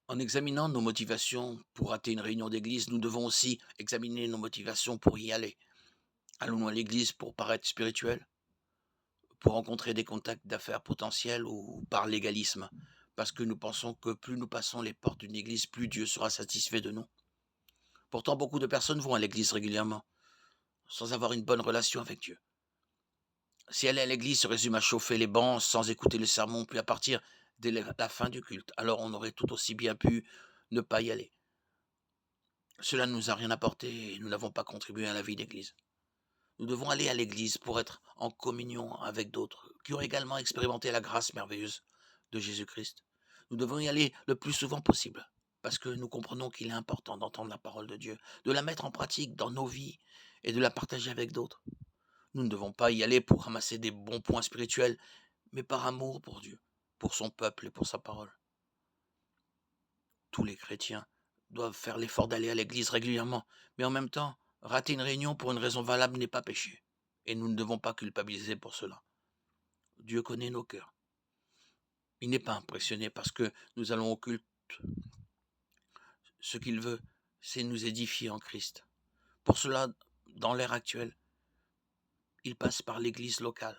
En examinant nos motivations pour rater une réunion d'église, nous devons aussi examiner nos motivations pour y aller. Allons-nous à l'église pour paraître spirituel, pour rencontrer des contacts d'affaires potentiels ou par légalisme, parce que nous pensons que plus nous passons les portes d'une église, plus Dieu sera satisfait de nous. Pourtant, beaucoup de personnes vont à l'église régulièrement, sans avoir une bonne relation avec Dieu. Si aller à l'église se résume à chauffer les bancs sans écouter le sermon, puis à partir dès la fin du culte, alors on aurait tout aussi bien pu ne pas y aller. Cela ne nous a rien apporté et nous n'avons pas contribué à la vie d'église. Nous devons aller à l'église pour être en communion avec d'autres qui ont également expérimenté la grâce merveilleuse de Jésus-Christ. Nous devons y aller le plus souvent possible parce que nous comprenons qu'il est important d'entendre la parole de Dieu, de la mettre en pratique dans nos vies et de la partager avec d'autres. Nous ne devons pas y aller pour ramasser des bons points spirituels, mais par amour pour Dieu, pour son peuple et pour sa parole. Tous les chrétiens doivent faire l'effort d'aller à l'église régulièrement, mais en même temps, rater une réunion pour une raison valable n'est pas péché, et nous ne devons pas culpabiliser pour cela. Dieu connaît nos cœurs. Il n'est pas impressionné parce que nous allons au culte. Ce qu'il veut, c'est nous édifier en Christ. Pour cela, dans l'ère actuelle, il passe par l'église locale.